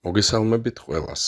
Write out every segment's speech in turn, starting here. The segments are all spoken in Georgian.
მოგესალმებით ყველას.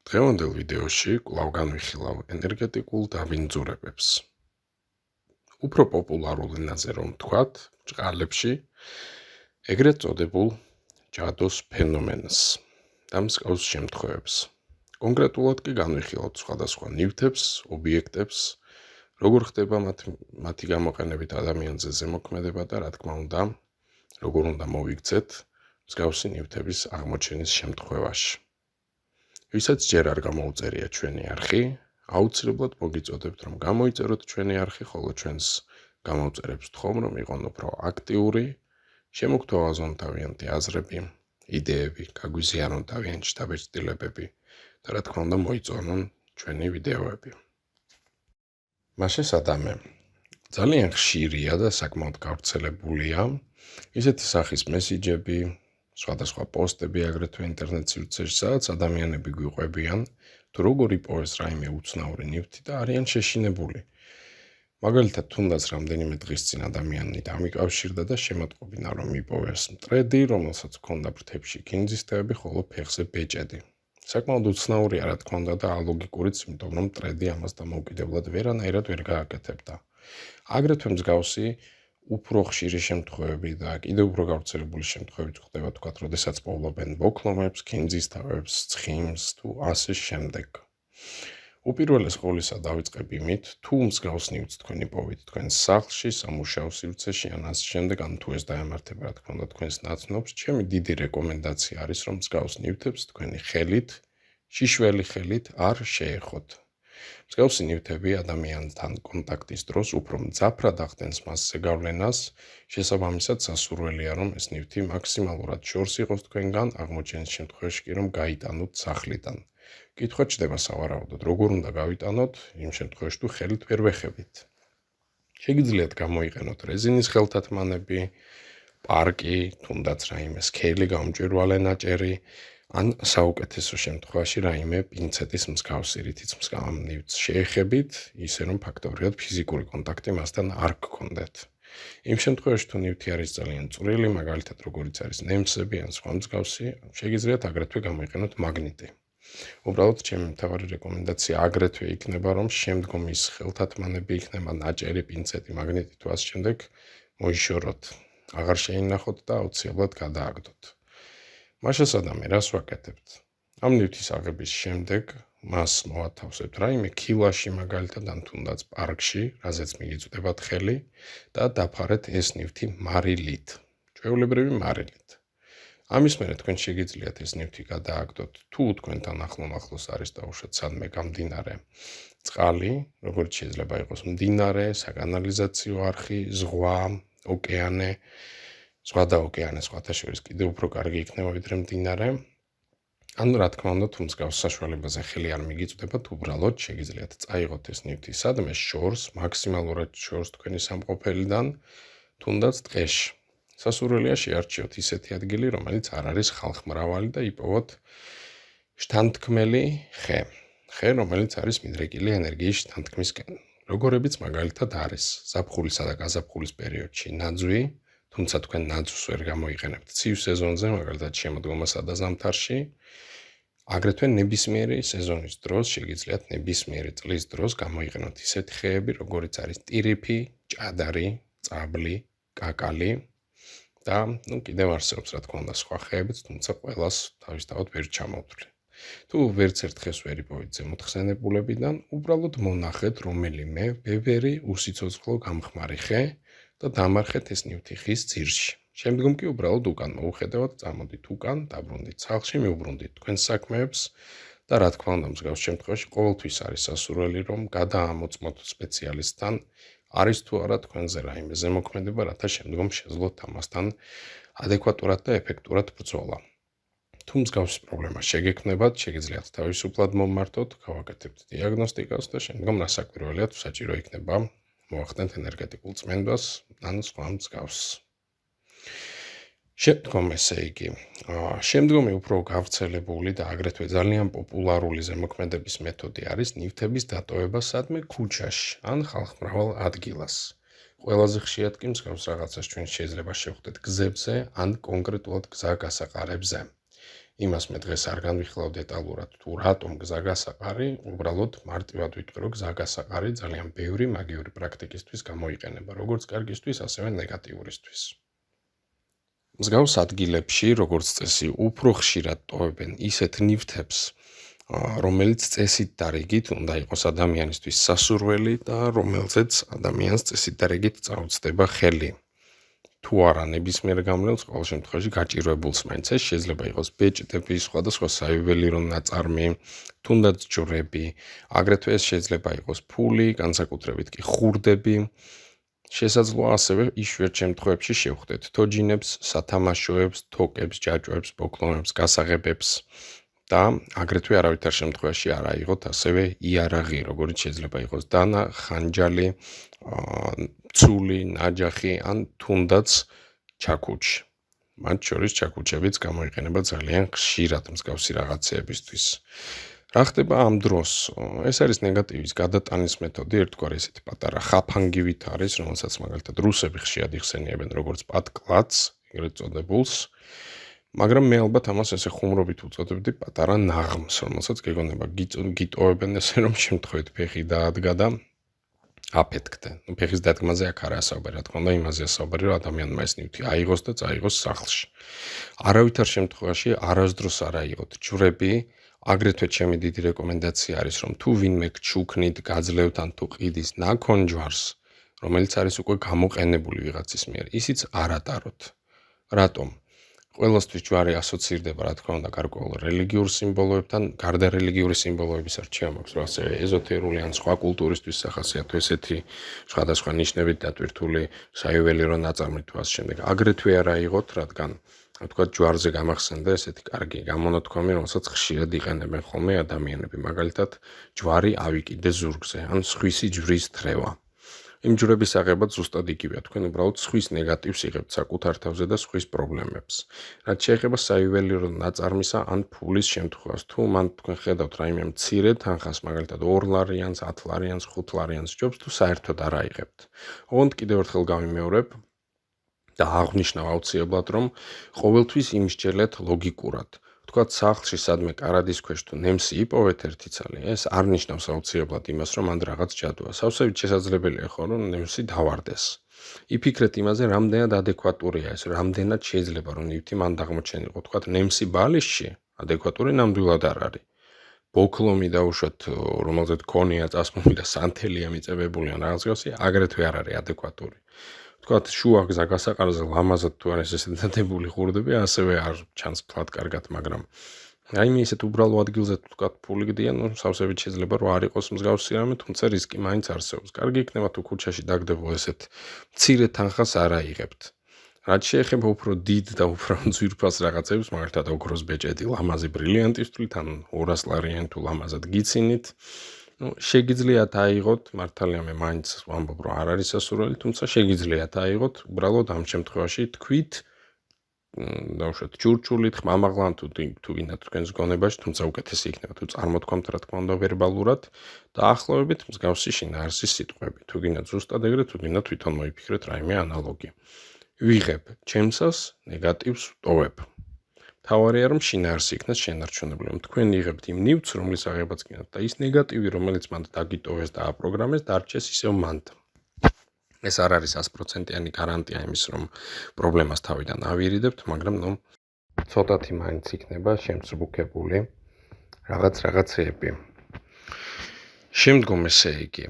დღევანდელ ვიდეოში კვლავ განვიხილავ ენერგეტიკულ დაბინძურებებს. უფრო პოპულარულ ენაზე რომ ვთქვათ, ბრჭყალებში ეგრეთ წოდებულ ჯადოს ფენომენს და მსგავს შემთხვევებს. კონკრეტულად კი განვიხილავთ სხვადასხვა ნივთებს, ობიექტებს, როგორ ხდება მათი გამოყენებით ადამიანზე ზემოქმედება და რა თქმა უნდა, როგორ უნდა მოვიქცეთ მსგავსი ნივთების აღმოჩენის შემთხვევაში. ვისაც ჯერ არ გამოუწერია ჩვენი არხი, აუცილებლად მოგიწოდებთ რომ გამოიწეროთ ჩვენი არხი, ხოლო ჩვენს გამოუწერებს ვთხოვ რომ იყონ უფრო აქტიური, შემოგთავაზონ თავიანთი აზრები, იდეები, გაგვიზიარონ თავიანთი შთაბეჭდილებები და რა თქმა უნდა მოიწონონ ჩვენი ვიდეოები. მასშესადამე ძალიან ხშირია და საკმაოდ გავრცელებულია ისეთი სახის მესიჯები, სხვადასხვა პოსტები აგრეთვე ინტერნეტ სივრცეში, სადაც ადამიანები გვიყვებიან, თუ როგორ იპოვეს რაიმე უცნაური ნივთი და არიან შეშინებული. მაგალითად, თუნდაც რამდენიმე დღის წინ ადამიანი დამიკავშირდა და შემოტყობინა, რომ იპოვეს მტრედი, რომელსაც ჰქონდა ფრთებში ქინძის თევები, ხოლო ფეხზე ბეჭედი. საკმაოდ უცნაურია, რა თქმა უნდა და ალოგიკურიც, იმიტომ რომ მტრედი ამას დამოუკიდებლად ვერანაირად ვერ გააკეთებდა. აგრეთვე მსგავსი უფრო ხშირი შემთხვევები და კიდევ უფრო გავრცელებული შემთხვევები ხდება, თქვათ, როდესაც პოვლობენ ბოქლომებს, ქინძის თავებს, ცხიმს თუ ასე შემდეგ. უპირველეს ყოვლისა დავიწყებ იმით, თუ მსგავს ნივთს თქვენ იპოვით თქვენს სახლში, სამუშაო სივრცეში ან ასე შემდეგ, ან თუ ეს დაემართება, რა თქმა უნდა, თქვენს ნაცნობს, ჩემი დიდი რეკომენდაცია არის, რომ მსგავს ნივთებს თქვენი ხელით, შიშველი ხელით არ შეეხოთ. მსგავსი ნივთები ადამიანთან კონტაქტის დროს უფრო მძაფრად ახდენს მასზე გავლენას, შესაბამისად სასურველია, რომ ეს ნივთი მაქსიმალურად შორს იყოს თქვენგან, აღმოჩენის შემთხვევაში კი რომ გაიტანოთ სახლიდან. კითხვა ჩდება სავარაუდოდ, როგორ უნდა გავიტანოთ იმ შემთხვევაში თუ ხელით ვერ ვეხებით. შეგიძლიათ გამოიყენოთ რეზინის ხელთათმანები, პარკი, თუნდაც რაიმე სქელი გამჭვირვალე ნაჭერი, ან საუკეთესო შემთხვევაში რაიმე პინცეტის მსგავსი, რითიც ამ ნივთს შეეხებით, ისე რომ ფაქტობრივად ფიზიკური კონტაქტი მასთან არ გქონდეთ. იმ შემთხვევაში თუ ნივთი არის ძალიან წვრილი, მაგალითად როგორიც არის ნემსები ან სხვა მსგავსი, შეგიძლიათ აგრეთვე გამოიყენოთ მაგნიტი. უბრალოდ ჩემი მთავარი რეკომენდაცია აგრეთვე იქნება, რომ შემდგომ ის ხელთათმანები იქნება ნაჭერი, პინცეტი, მაგნიტი თუ ასე შემდეგ მოიშოროთ, აღარ შეინახოთ და აუცილებლად გადააგდოთ. მასშესადამე რას ვაკეთებთ? ამ ნივთის აღების შემდეგ მას მოვათავსებთ რაიმე ქილაში, მაგალითად ან თუნდაც პარკში, რაზეც მიგიწვდებათ ხელი და დაფარეთ ეს ნივთი მარილით, ჩვეულებრივი მარილით. ამის მერე თქვენ შეგიძლიათ ეს ნივთი გადააგდოთ, თუ თქვენთან ახლოს არის დაუშვათ სადმე გამდინარე წყალი, როგორც შეიძლება იყოს მდინარე, საკანალიზაციო არხი, ზღვა, ოკეანე, ზღვა და ოკეანე სხვათა შორის კიდევ უფრო კარგი იქნება ვიდრე მდინარე. ანუ რა თქმა უნდა, თუ მსგავს საშუალებაზე ხელი არ მიგიწვდებათ, უბრალოდ შეგიძლიათ წაიღოთ ეს ნივთი სადმე შორს, მაქსიმალურად შორს თქვენი სამყოფელიდან, თუნდაც ტყეში. სასურველია შეარჩიოთ ისეთი ადგილი, რომელიც არ არის ხალხმრავალი და იპოვოთ შთანთქმელი ხე, რომელიც არის მიდრეკილი ენერგიის შთანთქმისკენ. როგორებიც მაგალითად არის ზაფხულისა და გაზაფხულის პერიოდში ნაძვი, თუმცა თქვენ ნაძვს ვერ გამოიყენებთ ცივ სეზონზე, მაგალითად შემოდგომასა და ზამთარში, აგრეთვე ნებისმიერი სეზონის დროს შეგიძლიათ ნებისმიერი წლის დროს გამოიყენოთ ისეთი ხეები, როგორიც არის ტირიფი, ჭადარი, წაბლი, კაკალი და კიდევ არსებობს რა თქმა უნდა სხვა ხეებიც, თუმცა ყველას თავისთავად ვერ ჩამოვთვლი. თუ ვერც ერთ ხეს ვერ იპოვეთ ზემოთხსენებულებიდან, უბრალოდ მონახეთ რომელიმე ბევრი უსიცოცხლო გამხმარი ხე და დამარხეთ ეს ნივთი ხის ძირში. შემდგომ კი უბრალოდ უკან მოუხედავთ, წამოდით უკან, დაბრუნდით სახლში, მიუბრუნდით თქვენს საქმეებს და რა თქმა უნდა მსგავს შემთხვევაში ყოველთვის არის სასურველი, რომ გადაამოწმოთ სპეციალისტთან, არის თუ არა თქვენზე რაიმე ზემოქმედება, რათა შემდგომ შეძლოთ ამასთან ადეკვატურად და ეფექტურად ბრძოლა. თუ მსგავსი პრობლემა შეგექმნებათ, შეგიძლიათ თავისუფლად მომმართოთ, გავაკეთებთ დიაგნოსტიკას და შემდგომ რასაკვირველია თუ საჭირო იქნება მოახდენთ ენერგეტიკულ წმენდვას ან სხვა მსგავსს. შემდგომ ესე იგი, შემდგომი უფრო გავრცელებული და აგრეთვე ძალიან პოპულარული ზემოქმედების მეთოდი არის ნივთების დატოვება სადმე ქუჩაში ან ხალხმრავალ ადგილას. ყველაზე ხშირად კი მსგავს რაღაცას ჩვენ შეიძლება შევხვდეთ გზებზე ან კონკრეტულად გზა გასაყარებზე. იმას მე დღეს არ განვიხილავ დეტალურად თუ რატომ გზა გასაყარი, უბრალოდ მარტივად ვიტყვი, რომ გზა გასაყარი ძალიან ბევრი მაგიური პრაქტიკისთვის გამოიყენება, როგორც კარგისთვის, ასევე ნეგატიურისთვის. მსგავს ადგილებში, როგორც წესი, უფრო ხშირად ტოვებენ ისეთ ნივთებს, რომელიც წესით და რიგით უნდა იყოს ადამიანისთვის სასურველი და რომელზეც ადამიანს წესით და რიგით წაუწდება ხელი. თუ არა ნებისმიერ გამლელს, ყოველ შემთხვევაში გაჭირვებულს მაინც ეს შეიძლება იყოს ბეჭდები, სხვადასხვა საიუველირო ნაწარმი, თუნდაც ჯვრები, აგრეთვე ეს შეიძლება იყოს ფული, განსაკუთრებით კი ხურდები. შესაძლოა ასევე იშვიათ შემთხვევებში შევხვდეთ თოჯინებს, სათამაშოებს, თოკებს, ჯაჭვებს, პოკლონებს, გასაღებებს და აგრეთვე არავითარ შემთხვევაში არ აიღოთ ასევე იარაღი, როგორც შეიძლება იყოს დანა, ხანჯალი, ცული, ნაჯახი ან თუნდაც ჩაქუჩი. მათ შორის ჩაქუჩებიც გამოიყენება ძალიან ხშირად მსგავსი რაღაცეებისთვის. რა ხდება ამ დროს? ეს არის ნეგატივის გადატანის მეთოდი, ერთგვარი ესეთი პატარა ხაფანგივით არის, რომელსაც მაგალითად რუსები ხშირად იხსენიებენ როგორც პატკლაც, ეგრეთ წოდებულს. მაგრამ მე ალბათ ამას ესე ხუმრობით უწოდებდი პატარა ნაღმს, რომელსაც გეგონება გიტოვებენ ესე რომ შემთხვევით ფეხი დაადგა და აფეთქდა. ფეხის დადგმაზე აქ არა საუბარი, რა თქმა უნდა, იმაზეა საუბარი, რომ ადამიანმა ეს ნივთი აიღოს და წაიღოს სახლში. არავითარ შემთხვევაში არასდროს არ აიღოთ ჯვრები. აგრეთვე ჩემი დიდი რეკომენდაცია არის, რომ თუ ვინმე გჩუქნით, გაძლევთ ან თუ ყიდის ნაქონ ჯვარს, რომელიც არის უკვე გამოყენებული ვიღაცის მიერ, ისიც არ ატაროთ. რატომ? ყველასთვის ჯვარი ასოცირდება, რა თქმა უნდა, გარკვეულ რელიგიურ სიმბოლოებთან, გარდა რელიგიური სიმბოლოების არჩევა მაქვს, რომ ასევე ეზოთერული ან სხვა კულტურისთვის სახასიათო ესეთი სხვადასხვა ნიშნებით დატვირთული საიუველირო ნაწარმი თუ ამ შემდეგ. აგრეთვე არ აიღოთ, რადგან თქვა ჯვარზე გამახსენდა ესეთი კარგი გამონათქვამი, რომელსაც ხშირად იყენებენ ხოლმე ადამიანები, მაგალითად ჯვარი ავიკიდე ზურგზე, ან სხვისი ჯვრის თრევა. იმ ჯვრების აღება ზუსტად იგივეა, თქვენ უბრალოდ სხვის ნეგატივს იღებთ საკუთარ თავზე და სხვის პრობლემებს. რაც შეეხება საიუველირო ნაწარმისა ან ფულის შემთხვევას, თუ მან თქვენ ხედავთ რაიმე მცირე თანხას, მაგალითად 2 ლარიანს, 10 ლარიანს, 5 ლარიანს ჯობს, თუ საერთოდ არ აიღებთ. ოღონდ კიდევ ერთხელ გავიმეორებ და აღვნიშნავ აუცილებლად, რომ ყოველთვის იმსჯელეთ ლოგიკურად. თქვათ სახლში სადმე კარადის ქვეშ თუ ნემსი იპოვეთ ერთი ცალი, ეს არ ნიშნავს აუცილებლად იმას, რომ მანდ რაღაც ჯადოა. სავსებით შესაძლებელია ხო, რომ ნემსი დავარდეს. იფიქრეთ იმაზე, რამდენად ადეკვატურია ეს, რამდენად შეიძლება რომ ნივთი მანდ აღმოჩენილიყო. თქვათ ნემსი ბალიშში ადეკვატური ნამდვილად არ არის. ბოქლომი დაუშვათ, რომელზეც ქონია წასმული და სანთელია მიწებებული ან რაღაც გასი, აგრეთვე არ არის ადეკვატური. თქვათ შუა გზა გასაყარზე ლამაზად თუ არის ესეთი დადებული ხურდები, ასევე არ ჩანს ფლად კარგად, მაგრამ რაიმე ისეთ უბრალო ადგილზე თქვათ ფული გდიან, სავსებით შეიძლება რომ არ იყოს მსგავსი რამე, თუმცა რისკი მაინც არსებობს. კარგი იქნება თუ ქუჩაში დაგდებულ ესეთ მცირე თანხას არ აიღებთ. რაც შეეხება უფრო დიდ და უფრო ძვირფას რაღაცებს, მაგალითად ოქროს ბეჭედი, ლამაზი ბრილიანტის თვლით, ან 200 ლარიანი თუ ლამაზად გიცინით, შეგიძლიათ აიღოთ, მართალია მე მაინც ვამბობ, რომ არ არის სასურველი, თუმცა შეგიძლიათ აიღოთ, უბრალოდ ამ შემთხვევაში თქვით, დავუშვათ ჩურჩულით, ხმამაღლან თუ გინდათ თქვენს გონებაში, თუმცა უკეთესი იქნება თუ წარმოთქვამთ, რა თქმა უნდა, ვერბალურად და ახლოვებით მსგავსი შინაარსის სიტყვები. თუ გინდათ ზუსტად ეგრე, თუ გინდათ თვითონ მოიფიქრეთ რაიმე ანალოგი. ვიღებ ჩემსას, ნეგატივს ტოვებ. თავარია რომ შინაარსი იქნას შენარჩუნებული, რომ თქვენ იღებთ იმ ნივთს, რომლის აღებაც გინდათ და ის ნეგატივი, რომელიც მანდ დაგიტოვეს და აპროგრამეს, დარჩეს ისევ მანდ. ეს არ არის 100%-იანი გარანტია იმის, რომ პრობლემას თავიდან ავირიდებთ, მაგრამ ცოტათი მაინც იქნება შემსრბუქებული რაღაცეები. შემდგომ ესე იგი,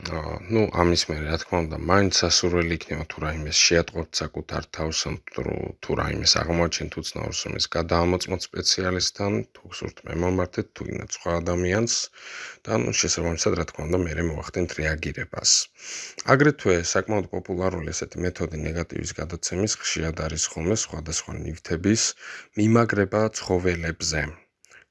ამის მერე, რა თქმა უნდა, მაინც სასურველი იქნება თუ რაიმეს შეატყობთ საკუთარ თავს, თუ რაიმეს აღმოაჩენთ უცნაურს, რომ ეს გადაამოწმოთ სპეციალისტთან, თუ გსურთ მე მომართეთ, თუ გინდათ სხვა ადამიანს და შესაბამისად, რა თქმა უნდა, მერე მოახდენთ რეაგირებას. აგრეთვე საკმაოდ პოპულარული ესეთი მეთოდი ნეგატივის გადაცემის ხშირად არის ხოლმე სხვადასხვა ნივთების მიმაგრება ცხოველებზე.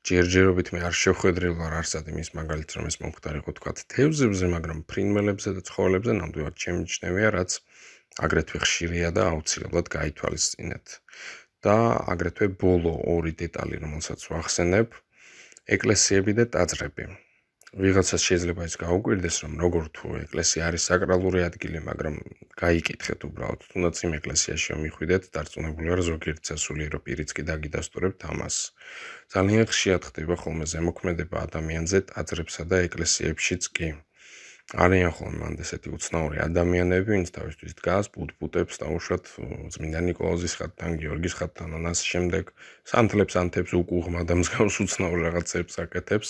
ჯერჯერობით მე არ შევხვედრილ ვარ არსად იმის მაგალითს, რომ ეს მომხდარიყო თქვათ თევზებზე, მაგრამ ფრინველებზე და ცხოველებზე ნამდვილად შემიჩნევია, რაც აგრეთვე ხშირია და აუცილებლად გაითვალისწინეთ. და აგრეთვე ბოლო 2 დეტალი, რომელსაც ვახსენებ, ეკლესიები და ტაძრები. ვიღაცას შეიძლება ის გაუკვირდეს, რომ როგორ თუ ეკლესია არის საკრალური ადგილი, მაგრამ გაიკითხეთ უბრალოდ, თუნდაც იმ ეკლესიაში მიხვიდეთ, დარწმუნებული ვარ, ზოგიერთ სასულიერო პირიც კი დაგიდასტურებთ ამას. ძალიან ხშირად ხდება ხოლმე ზემოქმედება ადამიანზე ტაძრებსა და ეკლესიებშიც კი. არიან ხოლმე მანდ ესეთი უცნაური ადამიანები, ვინც თავისთვის დგას, პუტპუტებს და უშუალოდ წმინდა ნიკოლოზის ხატთან, გიორგის ხატთან, ამას შემდეგ სანთლებს ანთებს უკუღმა და მსგავს უცნაურ რაღაცებს აკეთებს.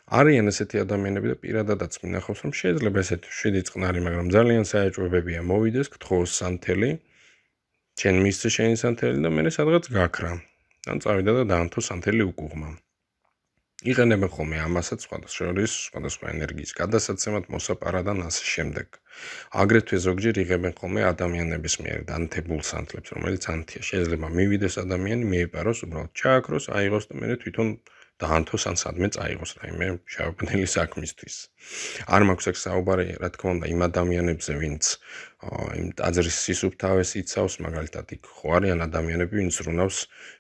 არიან ესეთი ადამიანები და პირადადაც მინახავს, რომ შეიძლება ესეთი შვიდი წყნარი, მაგრამ ძალიან საეჭვებებია მოვიდეს, გთხოვოს სანთელი, ჩემ მისცე შენი სანთელი და მე სადღაც გაქრა. ან წავიდა და დაანთო სანთელი უკუღმა. იყენებენ ხოლმე ამასაც სხვადასხვა ენერგიის გადასაცემად, მოსაპარად და ასე შემდეგ. აგრეთვე ზოგჯერ იღებენ ხოლმე ადამიანების მიერ დანთებულ სანთლებს, რომელიც ანთია. შეიძლება მივიდეს ადამიანი, მიეპაროს, უბრალოდ ჩააქროს, აიღოს და მე თვითონ დაანთოს ან სადმე წაიღოს რაიმე შეავბნელი საქმისთვის. არ მაქვს აქ საუბარი, რა თქმა უნდა, იმ ადამიანებზე, ვინც იმ ტაძრის სისუფთავეს იცავს, მაგალითად იქ ხო არიან ადამიანები, ვინც ზრუნავს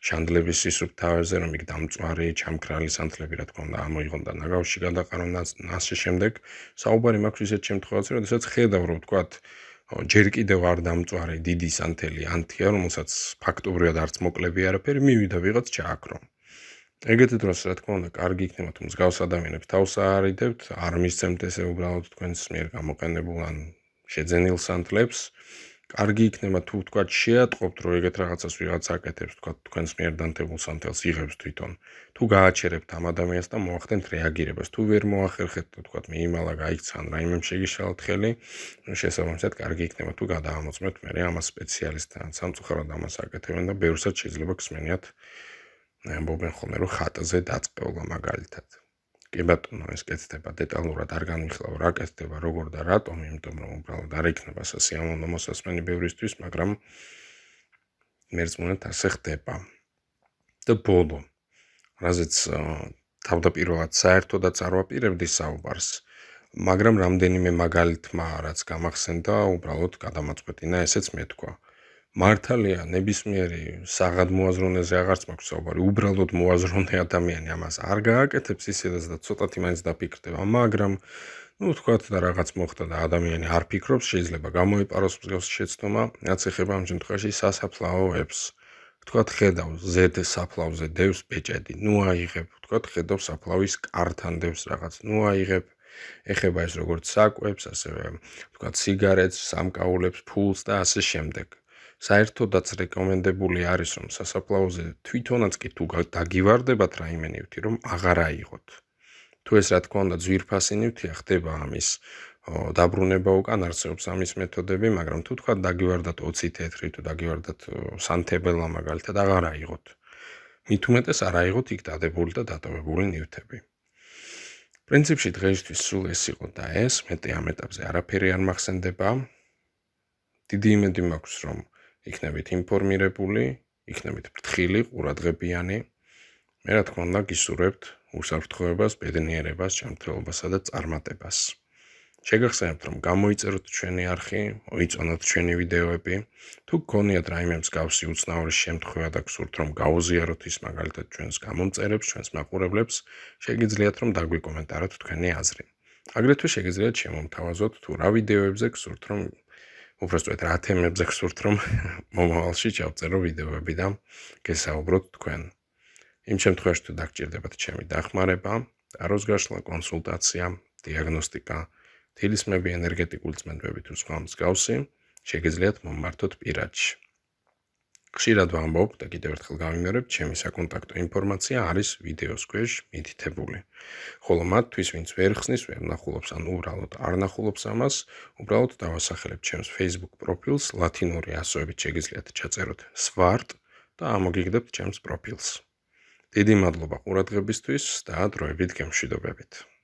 შანდლების სისუფთავეზე, რომ იქ დამწვარი, ჩამქრალი სანთლები, რა თქმა უნდა, ამოიღონ და ნაგავში გადაყარონ ასე შემდეგ. საუბარი მაქვს ისეთ შემთხვევაში, როდესაც ხედავ, რომ ვთქვათ, ჯერ კიდევ არ დამწვარი დიდი სანთელი ანთია, რომელსაც ფაქტობრივად არც მოკლები არაფერი, მივიდა ვიღაც ჩააქრო. ეგეთი დროს, რა თქმა უნდა, კარგი იქნება, თუ მსგავს ადამიანებს თავს აარიდებთ, არ მისცემთ ესე უბრალოდ თქვენს მიერ გამოყენებულ ან შეძენილ სანთლებს. კარგი იქნება, თუ ვთქვათ, შეატყობთ, რომ ეგეთ რაღაცას ვიღაც აკეთებს, ვთქვათ, თქვენს მიერ დანთებულ სანთელს იღებს თვითონ. თუ გააჩერებთ ამ ადამიანს და მოახდენთ რეაგირებას, თუ ვერ მოახერხეთ, ვთქვათ, მიიმალა გაიქცან, რაიმე შეგიშალთ ხელი, შესაბამისად, კარგი იქნება, თუ გადაამოწმეთ მე ამას სპეციალისტთან, სამწუხაროდ ამას აკეთებენ და ბევრსაც შეიძლება გსმენიათ ამბობენ ხოლმე, რომ ხატზე დაწყევლა მაგალითად. კი ბატონო, ეს კეთდება დეტალურად არ განვიხილავ, რა კეთდება, როგორ და რატომ, იმიტომ რომ უბრალოდ არ იქნება სასიამოვნო მოსასმენი ბევრისთვის, მაგრამ მერწმუნეთ ასე ხდება. და ბოლო, რაზეც თავდაპირველად საერთოდაც არ ვაპირებდი საუბარს, მაგრამ რამდენიმე მაგალითმა რაც გამახსენდა, უბრალოდ გადამაწყვეტინა, ესეც მეთქვა. მართალია, ნებისმიერი საღად მოაზროვნეზე აღარც მაქვს საუბარი, უბრალოდ მოაზროვნე ადამიანი ამას არ გააკეთებს ისედაც და ცოტათი მაინც დაფიქრდება, მაგრამ ვთქვათ და რაღაც მოხდა და ადამიანი არ ფიქრობს, შეიძლება გამოიპაროს მსგავსი შეცდომა, რაც ეხება ამ შემთხვევაში სასაფლაოებს. ვთქვათ, ხედავ ზედ საფლავზე დევს ბეჭედი, აიღებ, ვთქვათ, ხედავ საფლავის კართან დევს რაღაც, აიღებ, ეხება ეს როგორც საკვებს, ასევე ვთქვათ, სიგარეტს, სამკაულებს, ფულს და ასე შემდეგ. საერთოდაც რეკომენდებული არის, რომ სასაფლაოზე თვითონაც კი თუ დაგივარდებათ რაიმე ნივთი, რომ აღარ აიღოთ. თუ ეს რა თქმა უნდა ძვირფასი ნივთია, ხდება ამის დაბრუნება უკან, არსებობს ამის მეთოდები, მაგრამ თუ თქვა დაგივარდათ 20 თეთრი, თუ დაგივარდათ სანთებელა მაგალითად აღარ აიღოთ. მით უმეტეს არ აიღოთ იქ დადებული და დატოვებული ნივთები. პრინციპში დღეისთვის სულ ეს იყო და ეს, მეტი ამ ეტაპზე არაფერი არ მახსენდება. დიდი იმედი მაქვს, რომ იქნებით ინფორმირებული, იქნებით ფრთხილი, ყურადღებიანი. მე რა თქმა უნდა გისურვებთ უსაფრთხოებას, ბედნიერებას, ჯანმრთელობასა და წარმატებას. შეგახსენებთ, რომ გამოიწეროთ ჩვენი არხი, მოიწონოთ ჩვენი ვიდეოები. თუ გქონიათ რაიმე მსგავსი უცნაური შემთხვევა და გსურთ, რომ გაუზიაროთ ის მაგალითად ჩვენს გამომწერებს, ჩვენს მაყურებლებს, შეგიძლიათ რომ დაგვიკომენტაროთ თქვენი აზრი. აგრეთვე შეგიძლიათ შემომთავაზოთ, თუ რა ვიდეოებზე გსურთ, რომ უბრალოდ რა თემებზე გსურთ, რომ მომავალში ჩავწერო ვიდეოები და გესაუბროთ თქვენ. იმ შემთხვევაში თუ დაგჭირდებათ ჩემი დახმარება, ტაროს გაშლა, კონსულტაცია, დიაგნოსტიკა, თილისმები, ენერგეტიკული წმენდები თუ სხვა მსგავსი, შეგიძლიათ მომმართოთ პირადში. ხშირად ვამბობ და კიდევ ერთხელ გავიმეორებ, ჩემი საკონტაქტო ინფორმაცია არის ვიდეოს ქვეშ მითითებული. ხოლო მათთვის, ვინც ვერ ხსნის, ვერ ნახულობს ან უბრალოდ არ ნახულობს ამას, უბრალოდ დავასახელებ ჩემს Facebook პროფილს, ლათინური ასოებით შეგიძლიათ ჩაწეროთ SWART და ამოგიგდებთ ჩემს პროფილს. დიდი მადლობა ყურადღებისთვის და დროებით გემშვიდობებით.